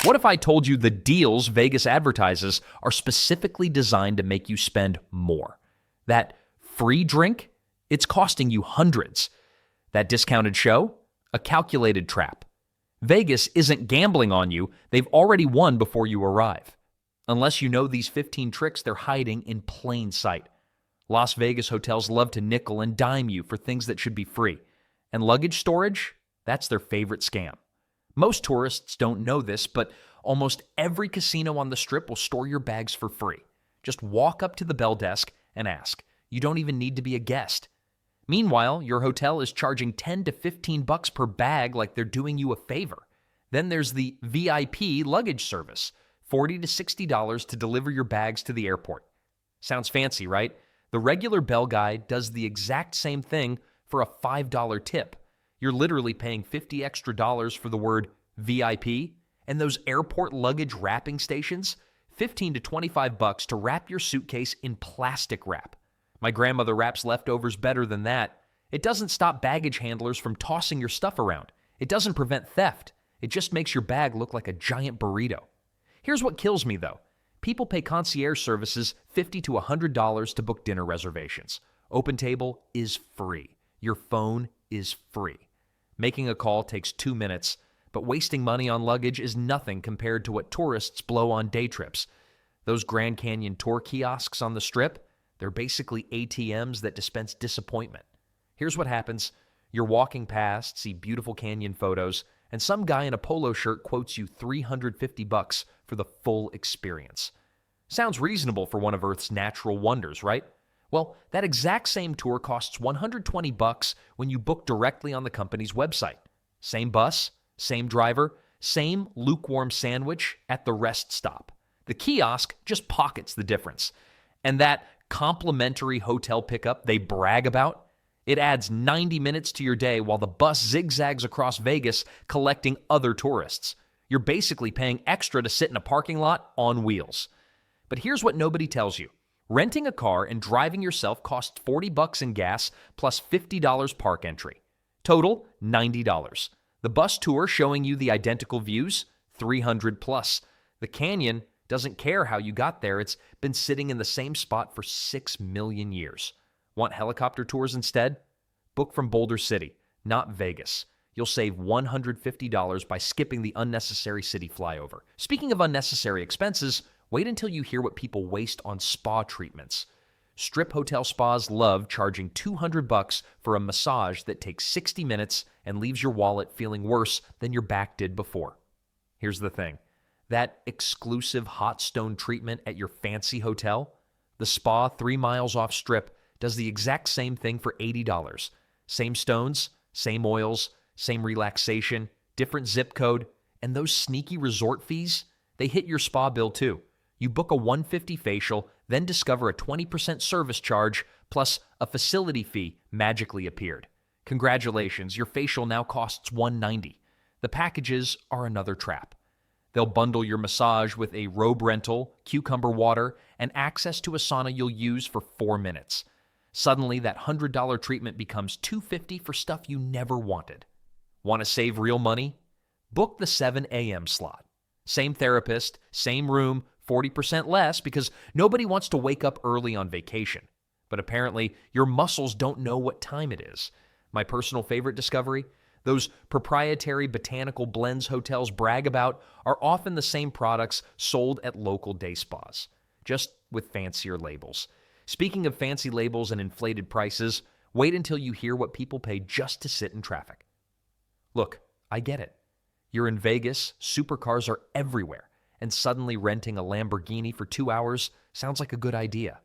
What if I told you the deals Vegas advertises are specifically designed to make you spend more? That free drink, it's costing you hundreds. That discounted show, a calculated trap. Vegas isn't gambling on you. They've already won before you arrive. Unless you know these 15 tricks, they're hiding in plain sight. Las Vegas hotels love to nickel and dime you for things that should be free. And luggage storage, that's their favorite scam. Most tourists don't know this, but almost every casino on the Strip will store your bags for free. Just walk up to the bell desk and ask. You don't even need to be a guest. Meanwhile, your hotel is charging $10 to $15 per bag like they're doing you a favor. Then there's the VIP luggage service, $40 to $60 to deliver your bags to the airport. Sounds fancy, right? The regular bell guy does the exact same thing for a $5 tip. You're literally paying $50 extra for the word VIP, and those airport luggage wrapping stations, $15 to $25 to wrap your suitcase in plastic wrap. My grandmother wraps leftovers better than that. It doesn't stop baggage handlers from tossing your stuff around. It doesn't prevent theft. It just makes your bag look like a giant burrito. Here's what kills me though. People pay concierge services $50 to $100 to book dinner reservations. OpenTable is free. Your phone is free. Making a call takes 2 minutes, but wasting money on luggage is nothing compared to what tourists blow on day trips. Those Grand Canyon tour kiosks on the Strip, they're basically ATMs that dispense disappointment. Here's what happens. You're walking past, see beautiful canyon photos, and some guy in a polo shirt quotes you $350 for the full experience. Sounds reasonable for one of Earth's natural wonders, right? Well, that exact same tour costs $120 when you book directly on the company's website. Same bus, same driver, same lukewarm sandwich at the rest stop. The kiosk just pockets the difference. And that complimentary hotel pickup they brag about, it adds 90 minutes to your day while the bus zigzags across Vegas collecting other tourists. You're basically paying extra to sit in a parking lot on wheels. But here's what nobody tells you. Renting a car and driving yourself costs $40 in gas plus $50 park entry. Total, $90. The bus tour showing you the identical views, $300 plus. The canyon doesn't care how you got there. It's been sitting in the same spot for 6 million years. Want helicopter tours instead? Book from Boulder City, not Vegas. You'll save $150 by skipping the unnecessary city flyover. Speaking of unnecessary expenses, wait until you hear what people waste on spa treatments. Strip hotel spas love charging $200 for a massage that takes 60 minutes and leaves your wallet feeling worse than your back did before. Here's the thing. That exclusive hot stone treatment at your fancy hotel, the spa 3 miles off Strip does the exact same thing for $80. Same stones, same oils, same relaxation, different zip code, and those sneaky resort fees, they hit your spa bill too. You book a $150 facial, then discover a 20% service charge plus a facility fee magically appeared. Congratulations, your facial now costs $190. The packages are another trap. They'll bundle your massage with a robe rental, cucumber water, and access to a sauna you'll use for 4 minutes. Suddenly, that $100 treatment becomes $250 for stuff you never wanted. Want to save real money? Book the 7 a.m. slot. Same therapist, same room, 40% less because nobody wants to wake up early on vacation. But apparently, your muscles don't know what time it is. My personal favorite discovery? Those proprietary botanical blends hotels brag about are often the same products sold at local day spas, just with fancier labels. Speaking of fancy labels and inflated prices, wait until you hear what people pay just to sit in traffic. Look, I get it. You're in Vegas, supercars are everywhere, and suddenly renting a Lamborghini for 2 hours sounds like a good idea.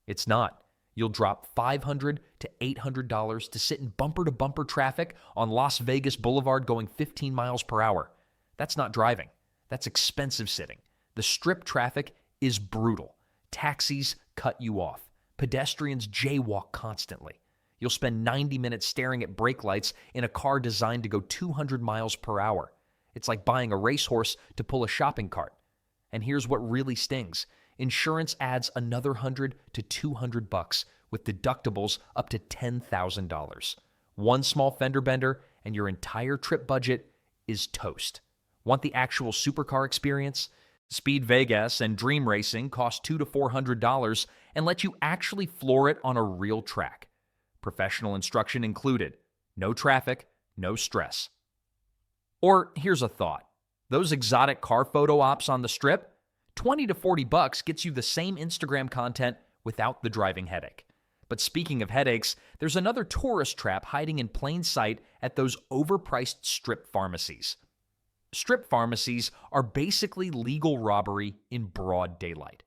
It's not. You'll drop $500 to $800 to sit in bumper-to-bumper traffic on Las Vegas Boulevard going 15 miles per hour. That's not driving. That's expensive sitting. The Strip traffic is brutal. Taxis cut you off. Pedestrians jaywalk constantly. You'll spend 90 minutes staring at brake lights in a car designed to go 200 miles per hour. It's like buying a racehorse to pull a shopping cart. And here's what really stings. Insurance adds another $100 to $200 with deductibles up to $10,000. One small fender bender and your entire trip budget is toast. Want the actual supercar experience? Speed Vegas and Dream Racing cost $200 to $400 and let you actually floor it on a real track. Professional instruction included. No traffic, no stress. Or here's a thought. Those exotic car photo ops on the strip? $20 to $40 gets you the same Instagram content without the driving headache. But speaking of headaches, there's another tourist trap hiding in plain sight at those overpriced strip pharmacies. Strip pharmacies are basically legal robbery in broad daylight.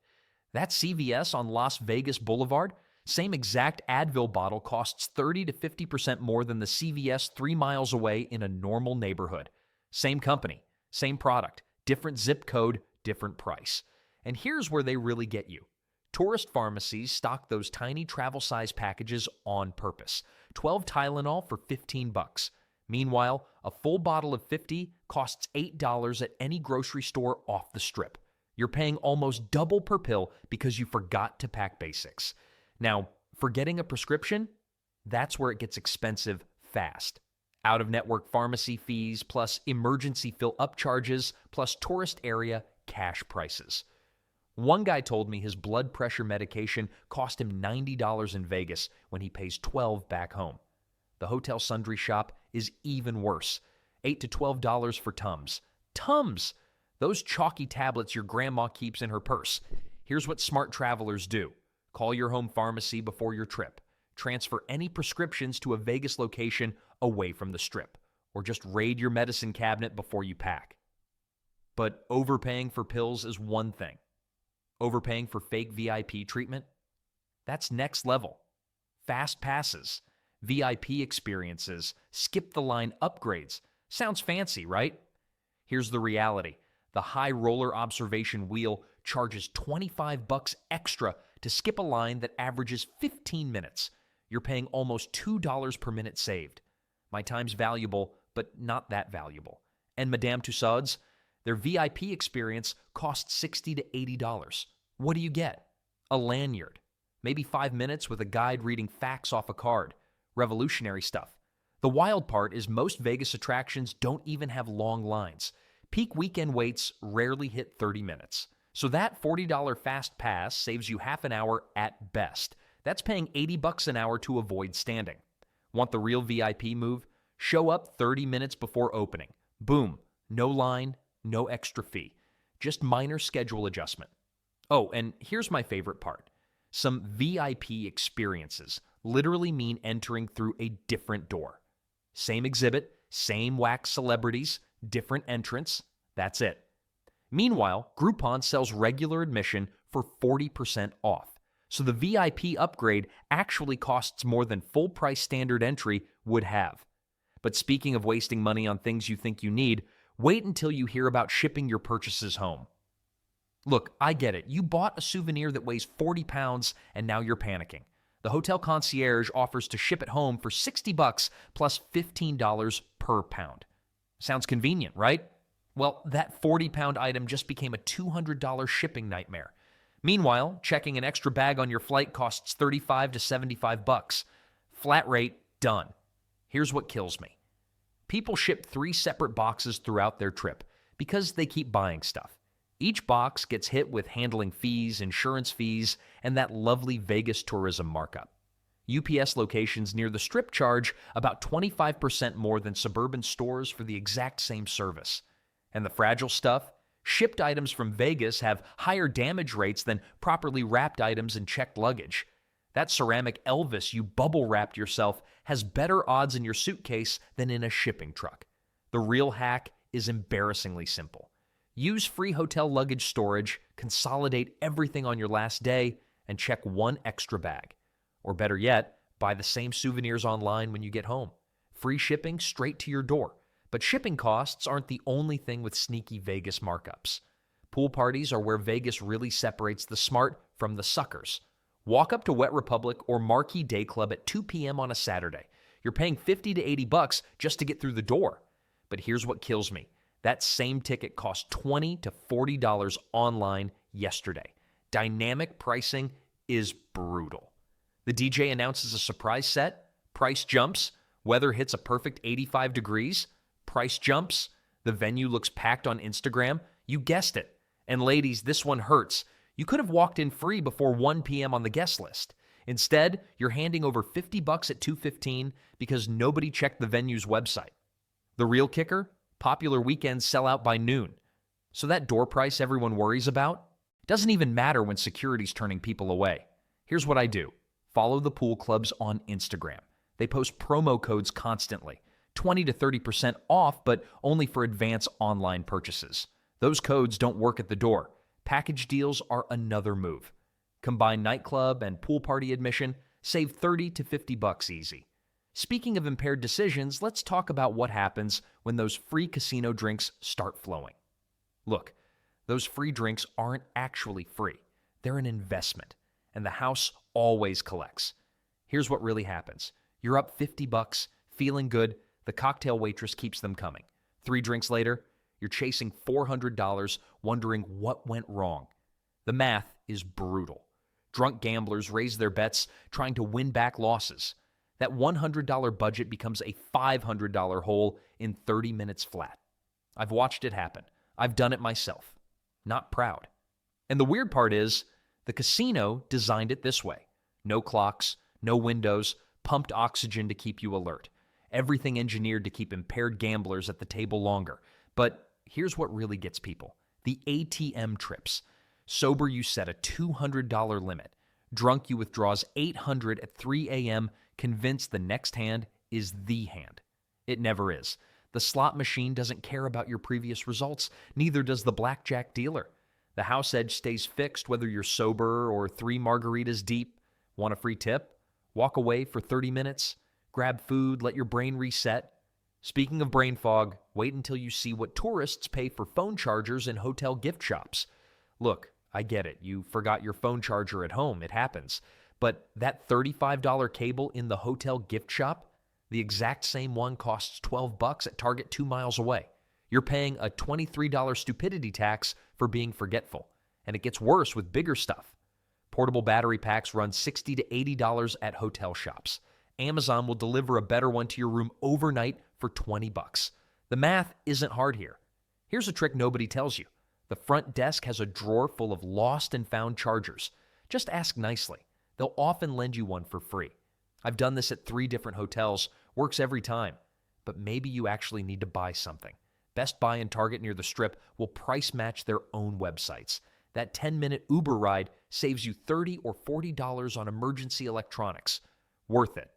That CVS on Las Vegas Boulevard, same exact Advil bottle costs 30 to 50% more than the CVS 3 miles away in a normal neighborhood. Same company, same product, different zip code, different price. And here's where they really get you. Tourist pharmacies stock those tiny travel-size packages on purpose. 12 Tylenol for $15. Meanwhile, a full bottle of 50 costs $8 at any grocery store off the strip. You're paying almost double per pill because you forgot to pack basics. Now, for getting a prescription, that's where it gets expensive fast. Out-of-network pharmacy fees, plus emergency fill-up charges, plus tourist area cash prices. One guy told me his blood pressure medication cost him $90 in Vegas when he pays $12 back home. The Hotel Sundry shop is even worse. $8 to $12 for Tums. Tums! Those chalky tablets your grandma keeps in her purse. Here's what smart travelers do. Call your home pharmacy before your trip. Transfer any prescriptions to a Vegas location away from the strip. Or just raid your medicine cabinet before you pack. But overpaying for pills is one thing. Overpaying for fake VIP treatment? That's next level. Fast passes, VIP experiences, skip-the-line upgrades. Sounds fancy, right? Here's the reality. The high roller observation wheel charges $25 extra to skip a line that averages 15 minutes. You're paying almost $2 per minute saved. My time's valuable, but not that valuable. And Madame Tussauds, their VIP experience costs $60 to $80. What do you get? A lanyard. Maybe 5 minutes with a guide reading facts off a card. Revolutionary stuff. The wild part is most Vegas attractions don't even have long lines. Peak weekend waits rarely hit 30 minutes. So that $40 fast pass saves you half an hour at best. That's paying $80 an hour to avoid standing. Want the real VIP move? Show up 30 minutes before opening. Boom. No line, no extra fee. Just minor schedule adjustment. Oh, and here's my favorite part. Some VIP experiences literally mean entering through a different door. Same exhibit, same wax celebrities, different entrance. That's it. Meanwhile, Groupon sells regular admission for 40% off. So the VIP upgrade actually costs more than full price standard entry would have. But speaking of wasting money on things you think you need, wait until you hear about shipping your purchases home. Look, I get it. You bought a souvenir that weighs 40 pounds and now you're panicking. The hotel concierge offers to ship it home for $60 plus $15 per pound. Sounds convenient, right? Well, that 40-pound item just became a $200 shipping nightmare. Meanwhile, checking an extra bag on your flight costs $35 to $75. Flat rate, done. Here's what kills me. People ship 3 separate boxes throughout their trip because they keep buying stuff. Each box gets hit with handling fees, insurance fees, and that lovely Vegas tourism markup. UPS locations near the strip charge about 25% more than suburban stores for the exact same service. And the fragile stuff? Shipped items from Vegas have higher damage rates than properly wrapped items in checked luggage. That ceramic Elvis you bubble wrapped yourself has better odds in your suitcase than in a shipping truck. The real hack is embarrassingly simple. Use free hotel luggage storage, consolidate everything on your last day, and check one extra bag. Or better yet, buy the same souvenirs online when you get home. Free shipping straight to your door. But shipping costs aren't the only thing with sneaky Vegas markups. Pool parties are where Vegas really separates the smart from the suckers. Walk up to Wet Republic or Marquee Day Club at 2 p.m. on a Saturday. You're paying $50 to $80 just to get through the door. But here's what kills me. That same ticket cost $20 to $40 online yesterday. Dynamic pricing is brutal. The DJ announces a surprise set, price jumps, weather hits a perfect 85 degrees, price jumps, The venue looks packed on Instagram. You guessed it. And ladies, this one hurts. You could have walked in free before 1 p.m. on the guest list. Instead, you're handing over $50 at 2:15 because nobody checked the venue's website. The real kicker? Popular weekends sell out by noon. So that door price everyone worries about doesn't even matter when security's turning people away. Here's what I do. Follow the pool clubs on Instagram. They post promo codes constantly. 20 to 30% off, but only for advanced online purchases. Those codes don't work at the door. Package deals are another move. Combine nightclub and pool party admission, save 30 to $50 easy. Speaking of impaired decisions, let's talk about what happens when those free casino drinks start flowing. Look, those free drinks aren't actually free. They're an investment, and the house always collects. Here's what really happens. You're up $50, feeling good. The cocktail waitress keeps them coming. 3 drinks later, you're chasing $400, wondering what went wrong. The math is brutal. Drunk gamblers raise their bets, trying to win back losses. That $100 budget becomes a $500 hole in 30 minutes flat. I've watched it happen. I've done it myself. Not proud. And the weird part is, the casino designed it this way. No clocks, no windows, pumped oxygen to keep you alert. Everything engineered to keep impaired gamblers at the table longer. But here's what really gets people. The ATM trips. Sober, you set a $200 limit. Drunk, you withdraws $800 at 3 a.m., convinced the next hand is the hand. It never is. The slot machine doesn't care about your previous results. Neither does the blackjack dealer. The house edge stays fixed whether you're sober or 3 margaritas deep. Want a free tip? Walk away for 30 minutes? Grab food, let your brain reset. Speaking of brain fog, wait until you see what tourists pay for phone chargers in hotel gift shops. Look, I get it. You forgot your phone charger at home. It happens. But that $35 cable in the hotel gift shop, the exact same one costs $12 at Target 2 miles away. You're paying a $23 stupidity tax for being forgetful. And it gets worse with bigger stuff. Portable battery packs run $60 to $80 at hotel shops. Amazon will deliver a better one to your room overnight for $20. The math isn't hard here. Here's a trick nobody tells you. The front desk has a drawer full of lost and found chargers. Just ask nicely. They'll often lend you one for free. I've done this at 3 different hotels. Works every time. But maybe you actually need to buy something. Best Buy and Target near the Strip will price match their own websites. That 10-minute Uber ride saves you $30 or $40 on emergency electronics. Worth it.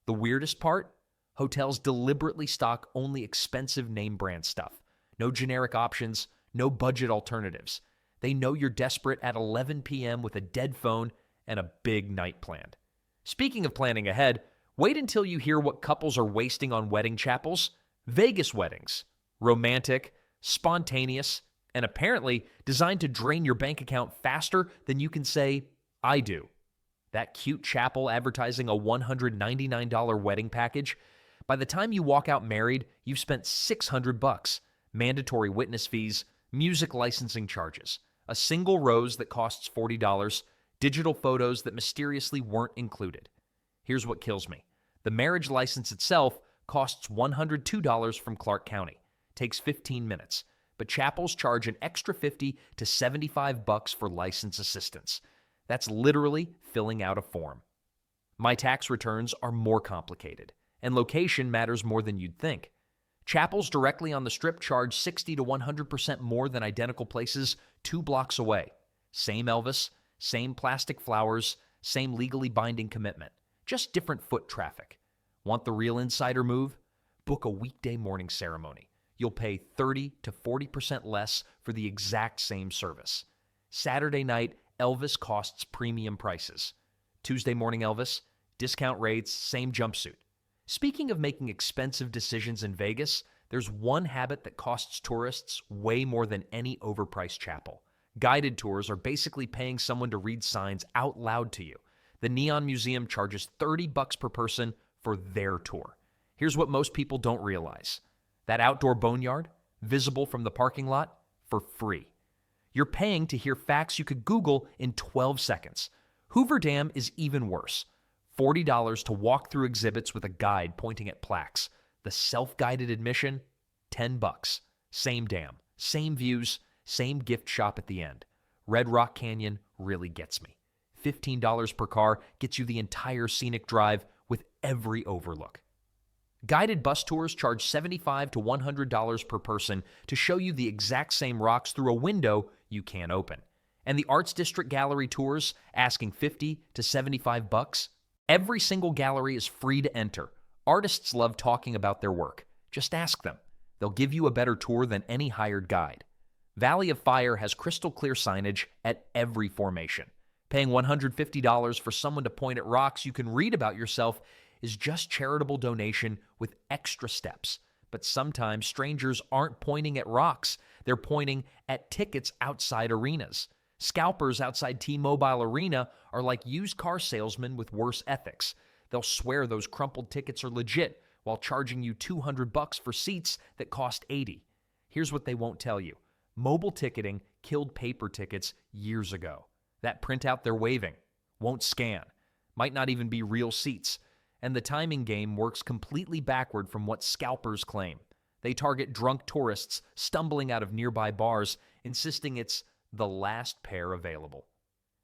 The weirdest part? Hotels deliberately stock only expensive name brand stuff. No generic options, no budget alternatives. They know you're desperate at 11 p.m. with a dead phone and a big night planned. Speaking of planning ahead, wait until you hear what couples are wasting on wedding chapels. Vegas weddings. Romantic, spontaneous, and apparently designed to drain your bank account faster than you can say, I do. That cute chapel advertising a $199 wedding package. By the time you walk out married, you've spent $600. Mandatory witness fees, music licensing charges, a single rose that costs $40, digital photos that mysteriously weren't included. Here's what kills me. The marriage license itself costs $102 from Clark County. Takes 15 minutes. But chapels charge an extra $50 to $75 for license assistance. That's literally filling out a form. My tax returns are more complicated, and location matters more than you'd think. Chapels directly on the Strip charge 60 to 100% more than identical places 2 blocks away. Same Elvis, same plastic flowers, same legally binding commitment. Just different foot traffic. Want the real insider move? Book a weekday morning ceremony. You'll pay 30 to 40% less for the exact same service. Saturday night, Elvis costs premium prices. Tuesday morning Elvis, discount rates, same jumpsuit. Speaking of making expensive decisions in Vegas, there's one habit that costs tourists way more than any overpriced chapel. Guided tours are basically paying someone to read signs out loud to you. The Neon Museum charges $30 per person for their tour. Here's what most people don't realize. That outdoor boneyard, visible from the parking lot, for free. You're paying to hear facts you could Google in 12 seconds. Hoover Dam is even worse. $40 to walk through exhibits with a guide pointing at plaques. The self-guided admission, $10. Same dam, same views, same gift shop at the end. Red Rock Canyon really gets me. $15 per car gets you the entire scenic drive with every overlook. Guided bus tours charge $75 to $100 per person to show you the exact same rocks through a window you can't open. And the Arts District Gallery tours asking $50 to $75. Every single gallery is free to enter. Artists love talking about their work. Just ask them. They'll give you a better tour than any hired guide. Valley of Fire has crystal clear signage at every formation. Paying $150 for someone to point at rocks you can read about yourself is just charitable donation with extra steps. But sometimes strangers aren't pointing at rocks. They're pointing at tickets outside arenas. Scalpers outside T-Mobile Arena are like used car salesmen with worse ethics. They'll swear those crumpled tickets are legit while charging you $200 for seats that cost $80. Here's what they won't tell you. Mobile ticketing killed paper tickets years ago. That printout they're waving won't scan, might not even be real seats. And the timing game works completely backward from what scalpers claim. They target drunk tourists stumbling out of nearby bars, insisting it's the last pair available.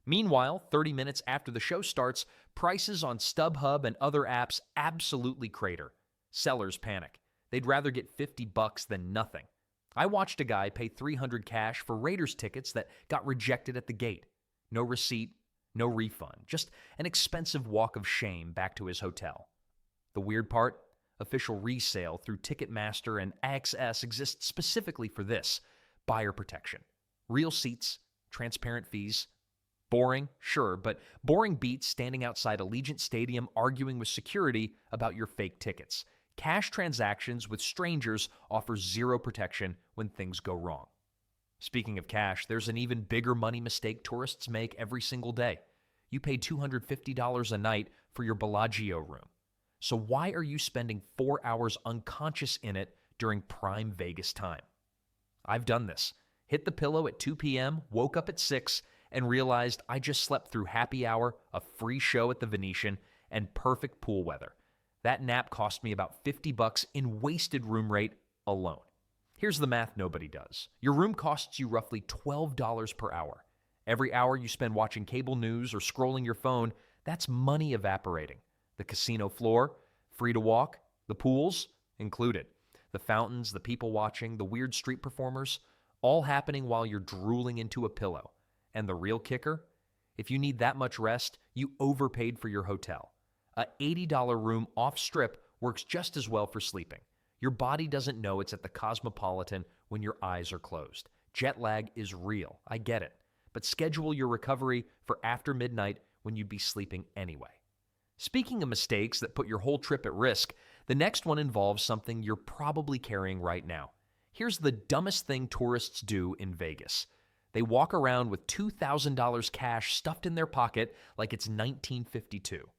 Meanwhile, 30 minutes after the show starts, prices on StubHub and other apps absolutely crater. Sellers panic. They'd rather get $50 than nothing. I watched a guy pay $300 cash for Raiders tickets that got rejected at the gate. No receipt, no refund, just an expensive walk of shame back to his hotel. The weird part? Official resale through Ticketmaster and AXS exists specifically for this: buyer protection. Real seats, transparent fees. Boring, sure, but boring beats standing outside Allegiant Stadium arguing with security about your fake tickets. Cash transactions with strangers offer zero protection when things go wrong. Speaking of cash, there's an even bigger money mistake tourists make every single day. You pay $250 a night for your Bellagio room. So why are you spending 4 hours unconscious in it during prime Vegas time? I've done this. Hit the pillow at 2 p.m., woke up at 6, and realized I just slept through happy hour, a free show at the Venetian, and perfect pool weather. That nap cost me about $50 in wasted room rate alone. Here's the math nobody does. Your room costs you roughly $12 per hour. Every hour you spend watching cable news or scrolling your phone, that's money evaporating. The casino floor, free to walk, the pools, included. The fountains, the people watching, the weird street performers, all happening while you're drooling into a pillow. And the real kicker? If you need that much rest, you overpaid for your hotel. A $80 room off-strip works just as well for sleeping. Your body doesn't know it's at the Cosmopolitan when your eyes are closed. Jet lag is real, I get it. But schedule your recovery for after midnight when you'd be sleeping anyway. Speaking of mistakes that put your whole trip at risk, the next one involves something you're probably carrying right now. Here's the dumbest thing tourists do in Vegas. They walk around with $2,000 cash stuffed in their pocket like it's 1952.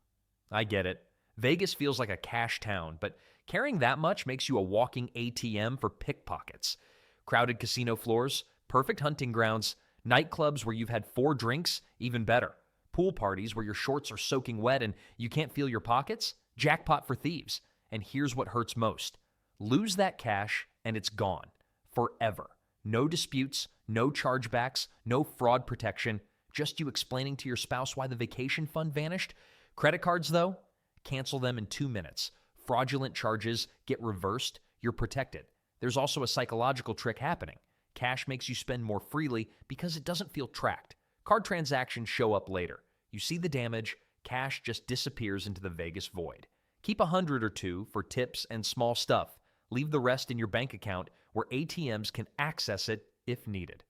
I get it. Vegas feels like a cash town, but carrying that much makes you a walking ATM for pickpockets. Crowded casino floors, perfect hunting grounds, nightclubs where you've had 4 drinks, even better. Pool parties where your shorts are soaking wet and you can't feel your pockets, jackpot for thieves. And here's what hurts most. Lose that cash and it's gone. Forever. No disputes, no chargebacks, no fraud protection, just you explaining to your spouse why the vacation fund vanished. Credit cards, though? Cancel them in 2 minutes. Fraudulent charges get reversed. You're protected. There's also a psychological trick happening. Cash makes you spend more freely because it doesn't feel tracked. Card transactions show up later. You see the damage, cash just disappears into the Vegas void. Keep $100 or $2 for tips and small stuff. Leave the rest in your bank account where ATMs can access it if needed.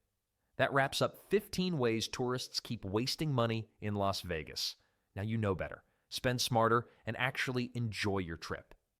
That wraps up 15 ways tourists keep wasting money in Las Vegas. Now you know better. Spend smarter and actually enjoy your trip.